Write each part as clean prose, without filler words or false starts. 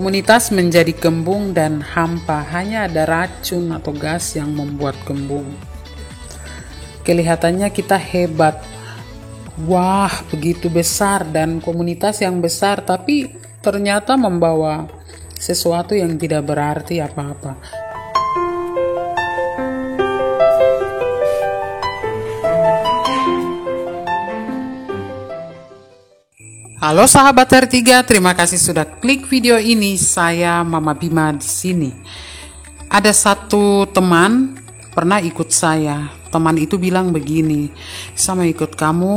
Komunitas menjadi kembung dan hampa, hanya ada racun atau gas yang membuat kembung. Kelihatannya kita hebat, wah begitu besar dan komunitas yang besar, tapi ternyata membawa sesuatu yang tidak berarti apa-apa. Halo sahabat R3, terima kasih sudah klik video ini. Saya Mama Bima di sini. Ada satu teman pernah ikut saya. Teman itu bilang begini, "Saya mau ikut kamu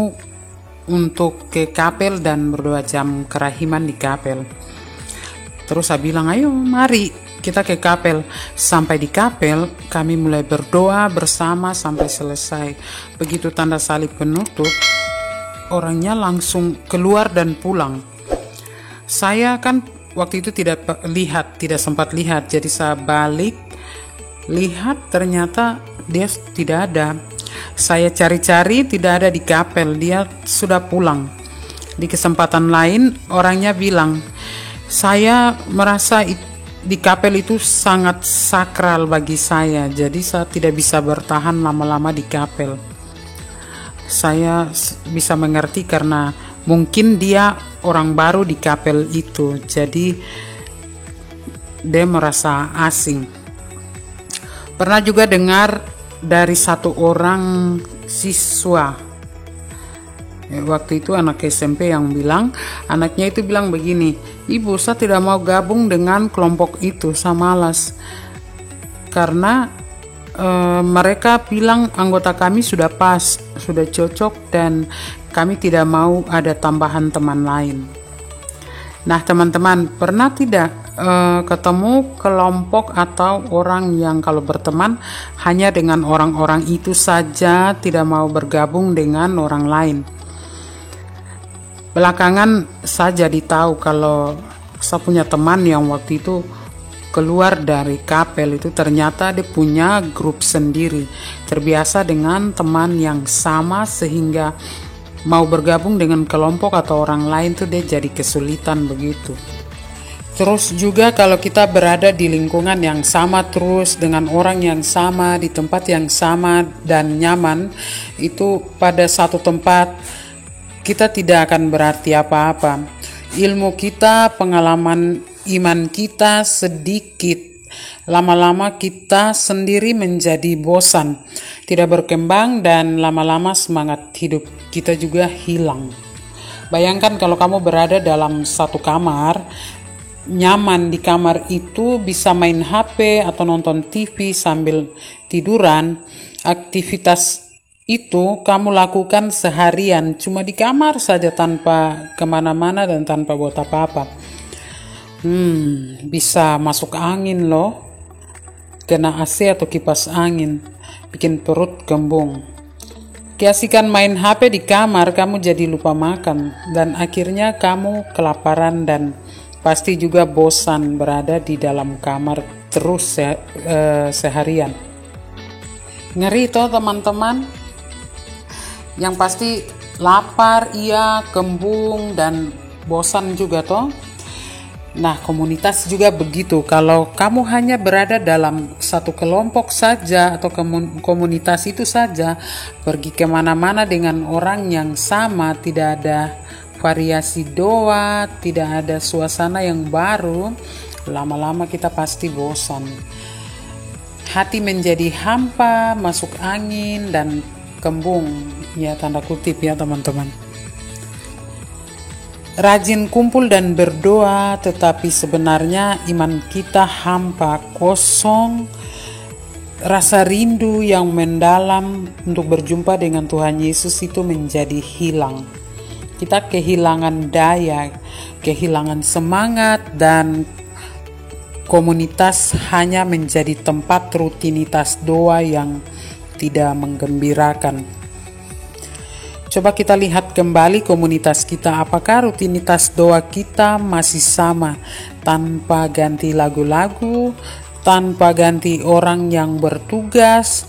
untuk ke kapel dan berdoa jam kerahiman di kapel." Terus saya bilang, "Ayo mari kita ke kapel." Sampai di kapel kami mulai berdoa bersama sampai selesai. Begitu tanda salib penutup, orangnya langsung keluar dan pulang. Saya kan waktu itu tidak sempat lihat, jadi saya balik lihat, ternyata dia tidak ada. Saya cari-cari, tidak ada di kapel, dia sudah pulang. Di kesempatan lain orangnya bilang, "Saya merasa di kapel itu sangat sakral bagi saya, jadi saya tidak bisa bertahan lama-lama di kapel." Saya bisa mengerti karena mungkin dia orang baru di kapel itu, jadi dia merasa asing. Pernah juga dengar dari satu orang siswa, waktu itu anak SMP yang bilang, anaknya itu bilang begini, "Ibu, saya tidak mau gabung dengan kelompok itu, saya malas. Karena mereka bilang anggota kami sudah pas, sudah cocok, dan kami tidak mau ada tambahan teman lain." Nah teman-teman, pernah tidak ketemu kelompok atau orang yang kalau berteman hanya dengan orang-orang itu saja, tidak mau bergabung dengan orang lain? Belakangan saya jadi tahu kalau saya punya teman yang waktu itu keluar dari kapel itu, ternyata dia punya grup sendiri, terbiasa dengan teman yang sama sehingga mau bergabung dengan kelompok atau orang lain tuh dia jadi kesulitan begitu. Terus juga kalau kita berada di lingkungan yang sama terus dengan orang yang sama di tempat yang sama dan nyaman, itu pada satu tempat kita tidak akan berarti apa-apa. Ilmu kita, pengalaman iman kita sedikit, lama-lama kita sendiri menjadi bosan, tidak berkembang, dan lama-lama semangat hidup kita juga hilang. Bayangkan kalau kamu berada dalam satu kamar, nyaman di kamar itu, bisa main HP atau nonton TV sambil tiduran. Aktivitas itu kamu lakukan seharian cuma di kamar saja tanpa kemana-mana dan tanpa buat apa-apa. Bisa masuk angin loh, kena AC atau kipas angin, bikin perut kembung. Keasikan main HP di kamar, kamu jadi lupa makan, dan akhirnya kamu kelaparan dan pasti juga bosan berada di dalam kamar terus seharian. Ngeri toh teman-teman, yang pasti lapar, iya, kembung, dan bosan juga toh. Nah, komunitas juga begitu. Kalau kamu hanya berada dalam satu kelompok saja atau komunitas itu saja, pergi kemana-mana dengan orang yang sama, tidak ada variasi doa, tidak ada suasana yang baru, lama-lama kita pasti bosan. Hati menjadi hampa, masuk angin, dan kembung, ya tanda kutip ya teman-teman. Rajin kumpul dan berdoa, tetapi sebenarnya iman kita hampa, kosong. Rasa rindu yang mendalam untuk berjumpa dengan Tuhan Yesus itu menjadi hilang. Kita kehilangan daya, kehilangan semangat, dan komunitas hanya menjadi tempat rutinitas doa yang tidak menggembirakan. Coba kita lihat kembali komunitas kita, apakah rutinitas doa kita masih sama, tanpa ganti lagu-lagu, tanpa ganti orang yang bertugas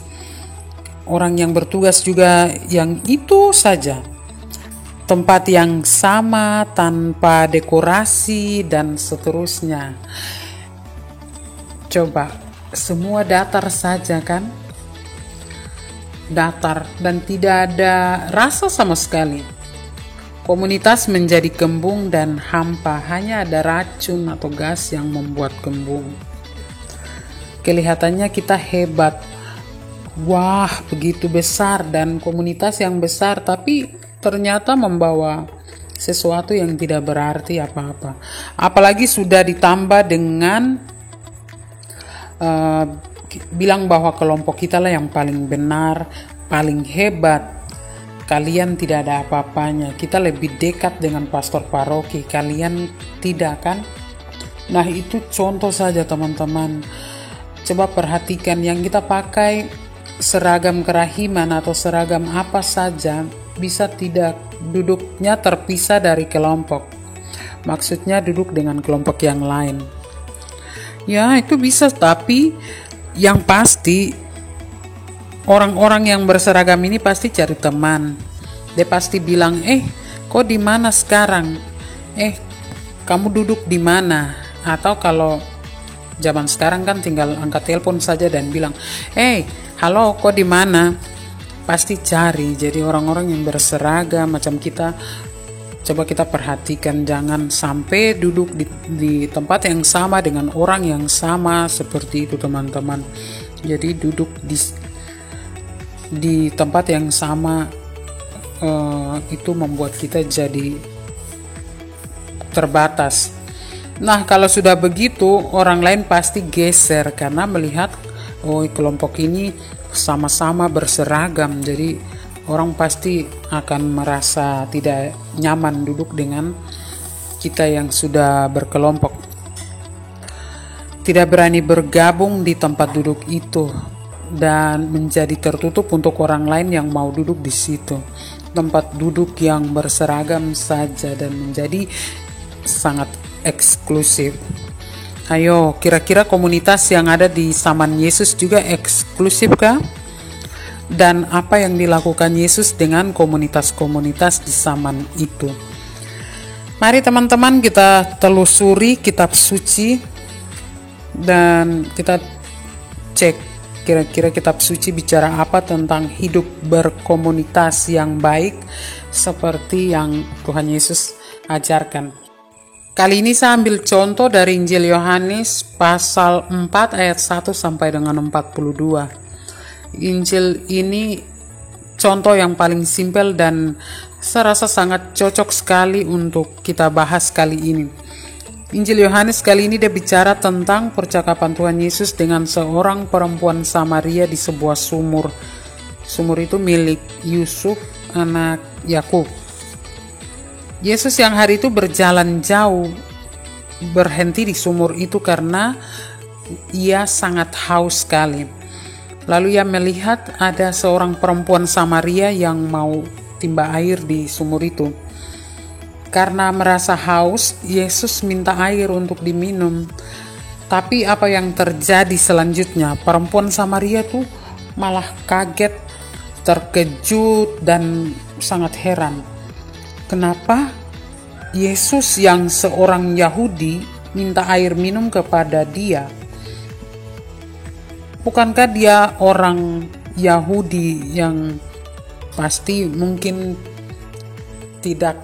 juga yang itu saja. tempat yang sama tanpa dekorasi dan seterusnya. Coba, semua datar saja kan? Datar dan tidak ada rasa sama sekali. Komunitas menjadi kembung dan hampa, hanya ada racun atau gas yang membuat kembung. Kelihatannya kita hebat, wah begitu besar dan komunitas yang besar, tapi ternyata membawa sesuatu yang tidak berarti apa-apa. Apalagi sudah ditambah dengan bilang bahwa kelompok kita lah yang paling benar, paling hebat. Kalian tidak ada apa-apanya. Kita lebih dekat dengan pastor paroki, kalian tidak kan? Nah, itu contoh saja teman-teman. Coba perhatikan, yang kita pakai seragam kerahiman atau seragam apa saja bisa tidak duduknya terpisah dari kelompok. Maksudnya duduk dengan kelompok yang lain. Ya, itu bisa, tapi yang pasti orang-orang yang berseragam ini pasti cari teman. Dia pasti bilang, kok di mana sekarang? Kamu duduk di mana? Atau kalau zaman sekarang kan tinggal angkat telepon saja dan bilang, halo, kok di mana? Pasti cari. Jadi orang-orang yang berseragam macam kita, coba kita perhatikan, jangan sampai duduk di tempat yang sama dengan orang yang sama seperti itu teman-teman. Jadi duduk di tempat yang sama itu membuat kita jadi terbatas. Nah, kalau sudah begitu orang lain pasti geser karena melihat kelompok ini sama-sama berseragam, jadi orang pasti akan merasa tidak nyaman duduk dengan kita yang sudah berkelompok, tidak berani bergabung di tempat duduk itu dan menjadi tertutup untuk orang lain yang mau duduk di situ. Tempat duduk yang berseragam saja dan menjadi sangat eksklusif. Ayo, kira-kira komunitas yang ada di zaman Yesus juga eksklusif kah? Dan apa yang dilakukan Yesus dengan komunitas-komunitas di zaman itu? Mari teman-teman kita telusuri kitab suci dan kita cek kira-kira kitab suci bicara apa tentang hidup berkomunitas yang baik seperti yang Tuhan Yesus ajarkan. Kali ini saya ambil contoh dari Injil Yohanes pasal 4 ayat 1 sampai dengan 42. Injil ini contoh yang paling simpel dan saya rasa sangat cocok sekali untuk kita bahas kali ini. Injil Yohanes kali ini dia bicara tentang percakapan Tuhan Yesus dengan seorang perempuan Samaria di sebuah sumur. Sumur itu milik Yusuf, anak Yakub. Yesus yang hari itu berjalan jauh, berhenti di sumur itu karena ia sangat haus sekali. Lalu ia melihat ada seorang perempuan Samaria yang mau timba air di sumur itu. Karena merasa haus, Yesus minta air untuk diminum. Tapi apa yang terjadi selanjutnya? Perempuan Samaria tuh malah kaget, terkejut, dan sangat heran. Kenapa Yesus yang seorang Yahudi minta air minum kepada dia? Bukankah dia orang Yahudi yang pasti mungkin tidak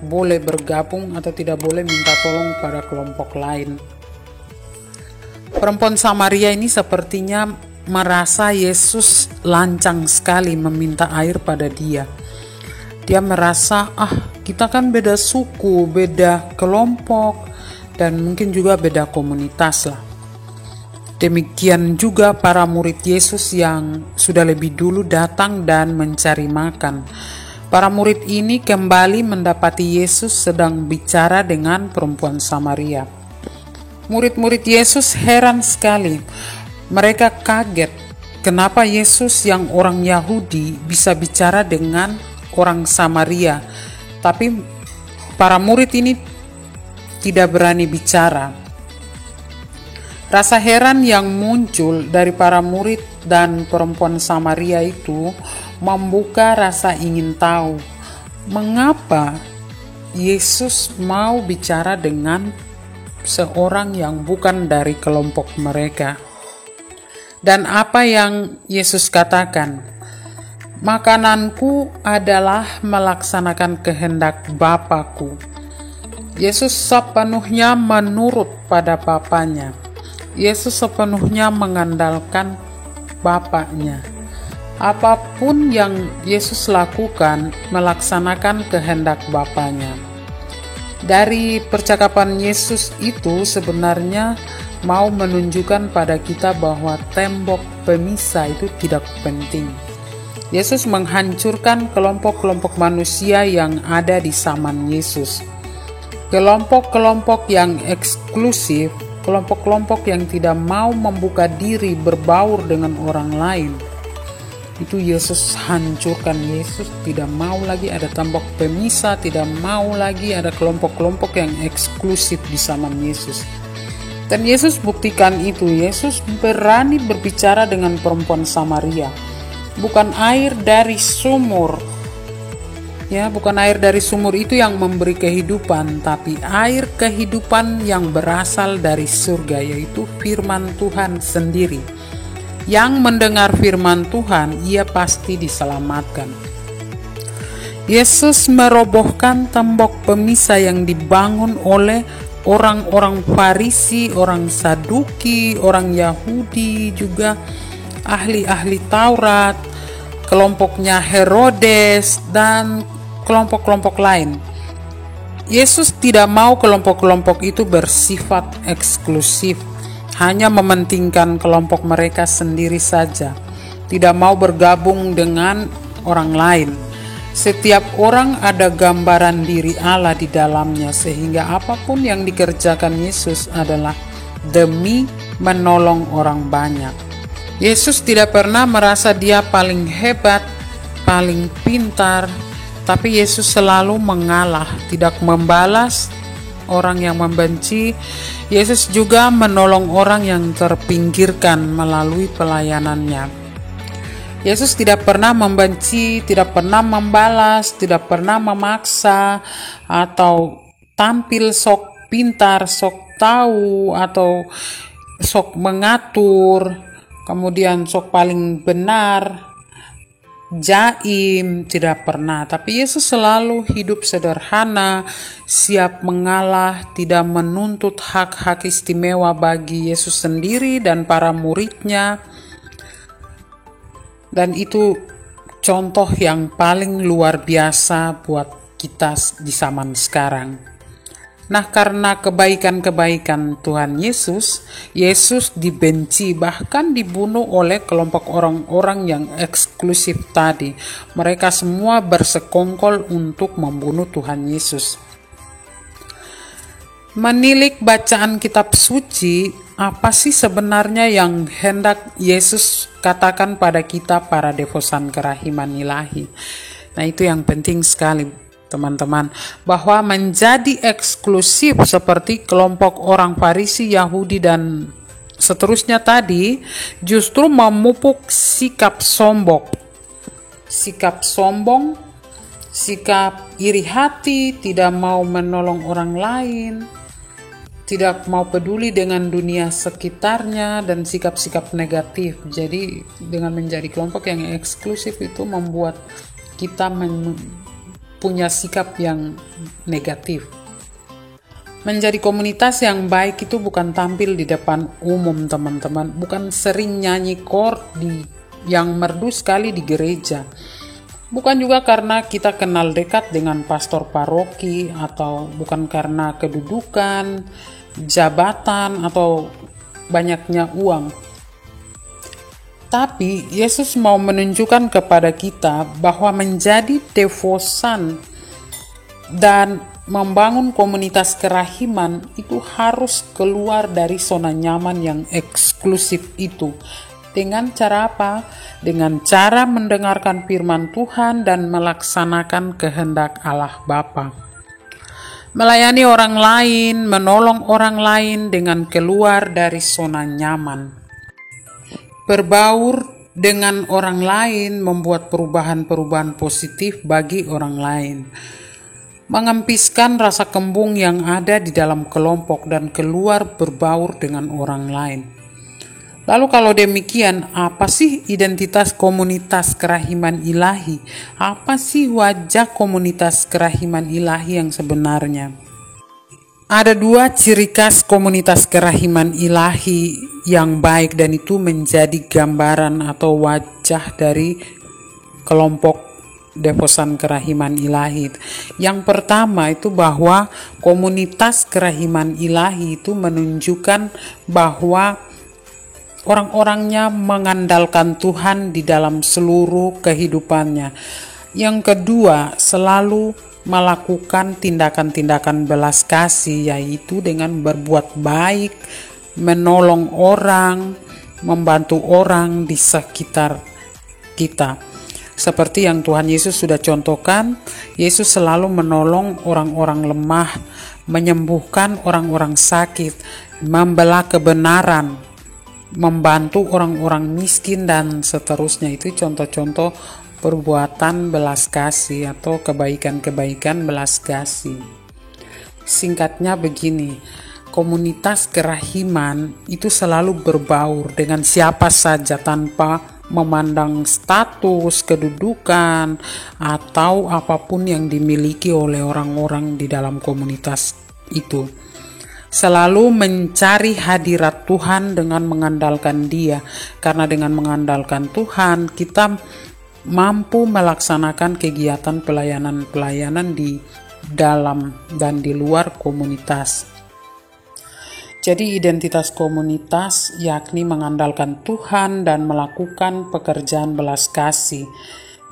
boleh bergabung atau tidak boleh minta tolong pada kelompok lain? Perempuan Samaria ini sepertinya merasa Yesus lancang sekali meminta air pada dia. Dia merasa, kita kan beda suku, beda kelompok, dan mungkin juga beda komunitas lah. Demikian juga para murid Yesus yang sudah lebih dulu datang dan mencari makan. Para murid ini kembali mendapati Yesus sedang bicara dengan perempuan Samaria. Murid-murid Yesus heran sekali. Mereka kaget kenapa Yesus yang orang Yahudi bisa bicara dengan orang Samaria. Tapi para murid ini tidak berani bicara. Rasa heran yang muncul dari para murid dan perempuan Samaria itu membuka rasa ingin tahu. Mengapa Yesus mau bicara dengan seorang yang bukan dari kelompok mereka? Dan apa yang Yesus katakan? Makananku adalah melaksanakan kehendak Bapa-Ku. Yesus sepenuhnya menurut pada Bapanya. Yesus sepenuhnya mengandalkan Bapaknya. Apapun yang Yesus lakukan, melaksanakan kehendak Bapanya. Dari percakapan Yesus itu sebenarnya mau menunjukkan pada kita bahwa tembok pemisah itu tidak penting. Yesus menghancurkan kelompok-kelompok manusia yang ada di zaman Yesus. Kelompok-kelompok yang eksklusif, kelompok-kelompok yang tidak mau membuka diri berbaur dengan orang lain. Itu Yesus hancurkan. Yesus tidak mau lagi ada tembok pemisah, tidak mau lagi ada kelompok-kelompok yang eksklusif di zaman Yesus. Dan Yesus buktikan itu. Yesus berani berbicara dengan perempuan Samaria. Bukan air dari sumur. Ya, bukan air dari sumur itu yang memberi kehidupan, tapi air kehidupan yang berasal dari surga, yaitu firman Tuhan sendiri. Yang mendengar firman Tuhan, ia pasti diselamatkan. Yesus merobohkan tembok pemisah yang dibangun oleh orang-orang Farisi, orang Saduki, orang Yahudi, juga ahli-ahli Taurat, kelompoknya Herodes, dan kelompok-kelompok lain. Yesus tidak mau kelompok-kelompok itu bersifat eksklusif, hanya mementingkan kelompok mereka sendiri saja, tidak mau bergabung dengan orang lain. Setiap orang ada gambaran diri Allah di dalamnya, sehingga apapun yang dikerjakan Yesus adalah demi menolong orang banyak. Yesus tidak pernah merasa dia paling hebat, paling pintar, tapi Yesus selalu mengalah, tidak membalas orang yang membenci. Yesus juga menolong orang yang terpinggirkan melalui pelayanannya. Yesus tidak pernah membenci, tidak pernah membalas, tidak pernah memaksa atau tampil sok pintar, sok tahu, atau sok mengatur, kemudian sok paling benar, jaim, tidak pernah. Tapi Yesus selalu hidup sederhana, siap mengalah, tidak menuntut hak-hak istimewa bagi Yesus sendiri dan para muridnya. Dan itu contoh yang paling luar biasa buat kita di zaman sekarang. Nah, karena kebaikan-kebaikan Tuhan Yesus, Yesus dibenci, bahkan dibunuh oleh kelompok orang-orang yang eksklusif tadi. Mereka semua bersekongkol untuk membunuh Tuhan Yesus. Menilik bacaan kitab suci, apa sih sebenarnya yang hendak Yesus katakan pada kita para devosan kerahiman ilahi? Nah, itu yang penting sekali, teman-teman, bahwa menjadi eksklusif seperti kelompok orang Farisi, Yahudi, dan seterusnya tadi justru memupuk sikap sombong, sikap iri hati, tidak mau menolong orang lain, tidak mau peduli dengan dunia sekitarnya, dan sikap-sikap negatif. Jadi dengan menjadi kelompok yang eksklusif itu membuat kita punya sikap yang negatif. Menjadi komunitas yang baik itu bukan tampil di depan umum, teman-teman, bukan sering nyanyi chord yang merdu sekali di gereja, bukan juga karena kita kenal dekat dengan pastor paroki, atau bukan karena kedudukan, jabatan, atau banyaknya uang. Tapi Yesus mau menunjukkan kepada kita bahwa menjadi devosan dan membangun komunitas kerahiman itu harus keluar dari zona nyaman yang eksklusif itu. Dengan cara apa? Dengan cara mendengarkan firman Tuhan dan melaksanakan kehendak Allah Bapa. Melayani orang lain, menolong orang lain dengan keluar dari zona nyaman. Berbaur dengan orang lain, membuat perubahan-perubahan positif bagi orang lain, mengempiskan rasa kembung yang ada di dalam kelompok dan keluar berbaur dengan orang lain. Lalu kalau demikian, apa sih identitas komunitas kerahiman ilahi? Apa sih wajah komunitas kerahiman ilahi yang sebenarnya? Ada dua ciri khas komunitas kerahiman ilahi yang baik, dan itu menjadi gambaran atau wajah dari kelompok devosan kerahiman ilahi. Yang pertama itu bahwa komunitas kerahiman ilahi itu menunjukkan bahwa orang-orangnya mengandalkan Tuhan di dalam seluruh kehidupannya. Yang kedua, selalu melakukan tindakan-tindakan belas kasih, yaitu dengan berbuat baik, menolong orang, membantu orang di sekitar kita. Seperti yang Tuhan Yesus sudah contohkan, Yesus selalu menolong orang-orang lemah, menyembuhkan orang-orang sakit, membela kebenaran, membantu orang-orang miskin, dan seterusnya. Itu contoh-contoh perbuatan belas kasih atau kebaikan-kebaikan belas kasih. Singkatnya begini, komunitas kerahiman itu selalu berbaur dengan siapa saja tanpa memandang status, kedudukan, atau apapun yang dimiliki oleh orang-orang di dalam komunitas itu. Selalu mencari hadirat Tuhan dengan mengandalkan Dia, karena dengan mengandalkan Tuhan kita mampu melaksanakan kegiatan pelayanan-pelayanan di dalam dan di luar komunitas. Jadi identitas komunitas yakni mengandalkan Tuhan dan melakukan pekerjaan belas kasih.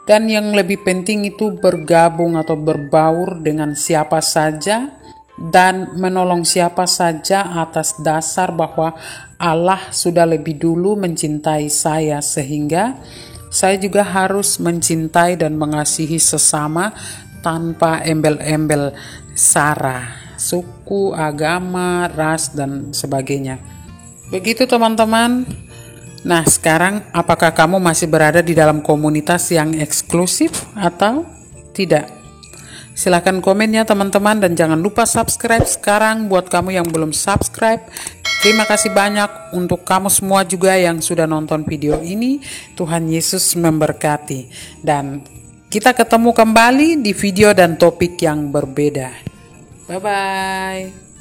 Dan yang lebih penting itu bergabung atau berbaur dengan siapa saja dan menolong siapa saja atas dasar bahwa Allah sudah lebih dulu mencintai saya, sehingga saya juga harus mencintai dan mengasihi sesama tanpa embel-embel sara, suku, agama, ras, dan sebagainya. Begitu teman-teman. Nah, sekarang apakah kamu masih berada di dalam komunitas yang eksklusif atau tidak? Silahkan komen ya teman-teman, dan jangan lupa subscribe sekarang buat kamu yang belum subscribe. Terima kasih banyak untuk kamu semua juga yang sudah nonton video ini. Tuhan Yesus memberkati, dan kita ketemu kembali di video dan topik yang berbeda. Bye-bye.